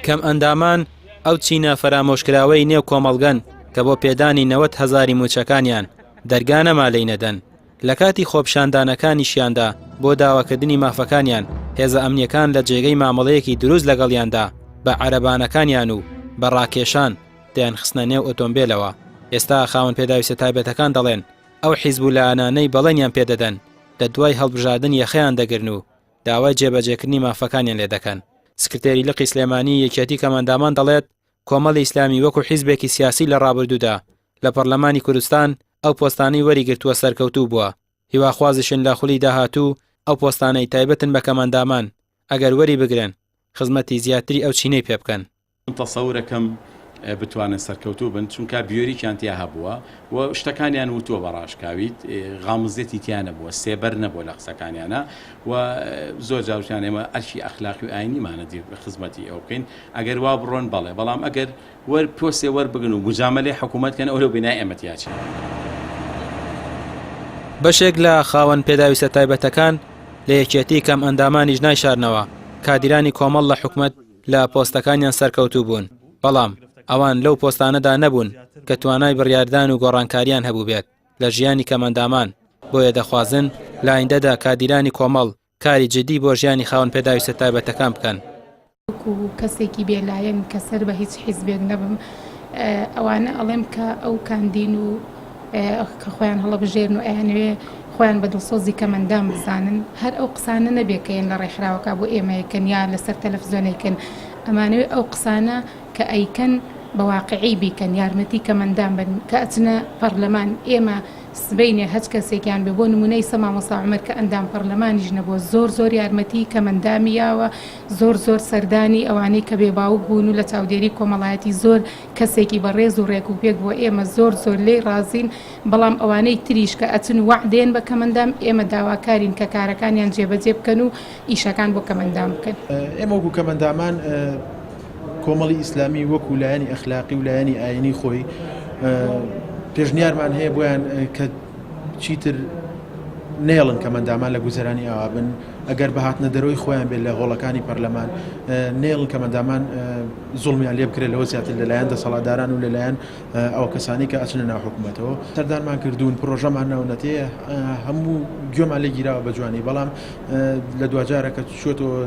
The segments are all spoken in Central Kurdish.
کەم ئەندامان ئەو چینە فەرامۆشکراوەی نێو کۆمەڵگەن کە بۆ پێدانی 90,000 موچەکانیان دەرگانەما لێی نەدەن لە کاتی خۆپشاندانەکانیشیاندا بۆ داواکردنی مافەکانیان هێزە ئەمنیەکان لە جێگەی مامەڵەیەکی دروست لەگەڵیاندا بە عەرەبانەکانیان و بە ڕاکێشان دەیان خستنە نێو ئۆتۆمبیلەوە. ئێستا خاوەن پێداویستە تایبەتەکان دەڵێن ئەو حیزبولانانەی بەڵێنیان پێدەدەن لە دوای هەڵبژاردن یەخەیان دەگرن و داوای جێبەجێکردنی مافەکانیان لێ دەکەن. سکرتێری لقی سلێمانی یەکێتی کەمەندامان دەڵێت کۆمەڵی ئیسلامی وەکو حیزبێکی سیاسی لە ڕابردوودا لە پەرلەمانی کوردستان ئەو پۆستانەی وەریگرتووە سەرکەوتوو بووە. هیواخوازیشن لە خولی داهاتوو ئەو پۆستانەی تایبەتن بە کەمەندامان ئەگەر وەری بگرن خزمەتی زیاتری ئەو چینەی پێ بکەن. تەسەورەکەم بتوانن سەرکەوتوو بن چونکە بیۆریکیان تیا هەبووە و شتەکانیان وتووە بەڕاشکاویت غامزێتی تیانە بووە سێبەر نەبووە لە قسەکانیانە و زۆر جاوشان ئێمە ئەرکی ئەخلاقی و ئاینیمانە دی بە خزمەتی ئەو بکەین ئەگەر وا بڕۆن بەڵێ بەڵام ئەگەر پۆسێ وەربگن و مجامەلەی حکوومەتکەن ئەو لەو بینای ئێمەتیاچێ. بەشێک لە خاوەن پێداویستە تایبەتەکان لە یەکێتی کەم ئەندامانیش نایشارنەوە کادیرانی کۆمەڵ لە حکوومەت لە پۆستەکانیان سەرکەوتوو بوون بەڵام ئەوان لەو پۆستانەدا نەبوون کە توانای بڕیاردان و گۆڕانکاریان هەبوو بێت لە ژیانی کەمەندامان بۆیە دەخوازن لە ئایندەدا کادیرانی کۆمەڵ کاری جدی بۆ ژیانی خاوەن پێداویستە تایبەتەکان بکەن. وەکو کەسێکی بێلایەن کە سەر بە هیچ حیزبێک نەبم ئەوانە ئەڵێم کە ئەو کاندین و کە خۆیان هەڵەبژێرن و ئەیانوێ خۆیان بە دڵسۆزی کەمەندان بزانن هەر ئەو قسانە نەبێکەیەن لە ڕێکخراوەکە بۆ ئێمەیەکەن یا لەسەر تەلەڤیزۆنێکن ئەمانەوێ ئەو قسانە کە ئەیکەن بە واقعی بیکەن یارمەتی کەمەندان بن کە ئەچنە پەرلەمان ئێمە سبەینێ هەچ کەسێکیان بێ بۆ نمونەی سەما مۆسا عومەر کە ئەندام پەرلەمانیش نەبووە زۆر یارمەتی کەمەندامیاوە زۆر سەردانی ئەوانەی کە بێباوک بوون و لە چاودێری کۆمەڵایەتی زۆر کەسێکی بەڕێز و ڕێک و پێک بووە ئێمە زۆر لێی ڕازین بەڵام ئەوانەی تریش کە ئەچن وعدێن بە کەمەندام ئێمە داواکارین کە کارەکانیان جێبەجێ بکەن و ئیشەکان بۆ کەمەندام بکەن. ئێمە وەکو کەمەندامان کۆمەڵی ئیسلامی وەکو لایەنی ئەخلاقی و لایەنی ئاینی خۆی پێشنیارمان هەیە بۆیان کە چیتر نێڵن کەمەندامان لە گوزەرانی ئاوا بن ئەگەر بەهاتنە دەرەوەی خۆیان بێت لە غۆڵەکانی پەرلەمان نێڵن کەمەندامان زوڵمیان لێ بکرێت لەوە زیاتر لەلایەن دەسەڵاتداران و لەلایەن ئەو کەسانی کە ئەچنە ناو حکوومەتەوە سەردانمان کردوون پرۆژەمان ناونەتەیە هەموو گوێمان لێ گیراوە بە جوانی بەڵام لە دوجارە کە چووەتەوە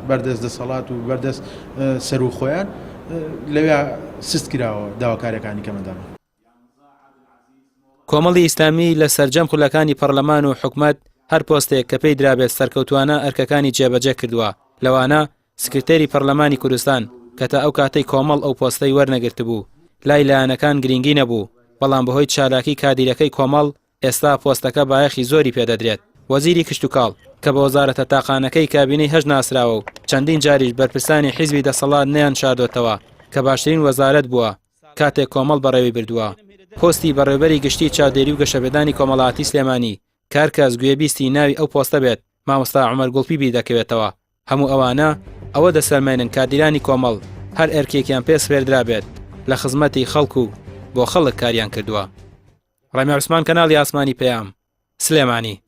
بەردەست دەسەڵات و بەردەست سەر و خۆیان لەوێ سست کراوە داواکاریەکانی کەمەندامان. کۆمەڵی ئیسلامی لە سەرجەم خولەکانی پەرلەمان و حکومەت هەر پۆستێک کە پێی درابێت سەرکەوتوانە ئەرکەکانی جێبەجێ کردووە لەوانە سکرتێری پەرلەمانی کوردستان کە تا ئەو کاتەی کۆمەڵ ئەو پۆستەی وەرنەگرت بوو لای لایەنەکان گرنگی نەبوو بەڵام بەهۆی چالاکی کادیرەکەی کۆمەڵ ئێستا پۆستەکە بایەخی زۆری پێدەدرێت. وەزیری کشت و کاڵ کە بە وەزارەتە تاقانەکەی کابینەی هەژ ناسراوە و چەندین جاریش بەرپرسانی حیزبی دەسەڵات نەیان شاردۆتەوە کە باشترین وەزارەت بووە کاتێک کۆمەڵ بەڕێوەی بردووە. پۆستی بەڕێوەبەری گشتی چاودێری و گەشەبێدانی کۆمەڵایەتی سلێمانی کارکەس گوێبیستی ناوی ئەو پۆستە بێت مامۆستا عومەر گوڵپیبی دەکەوێتەوە. هەموو ئەوانە ئەوە دەسەلمێنن کادیرانی کۆمەڵ هەر ئەرکێکیان پێ سوێردرا بێت لە خزمەتی خەڵک و بۆ خەڵک کاریان کردووە. ڕەمی عوسمان کەناڵی ئاسمانی پەیام سلێمانی.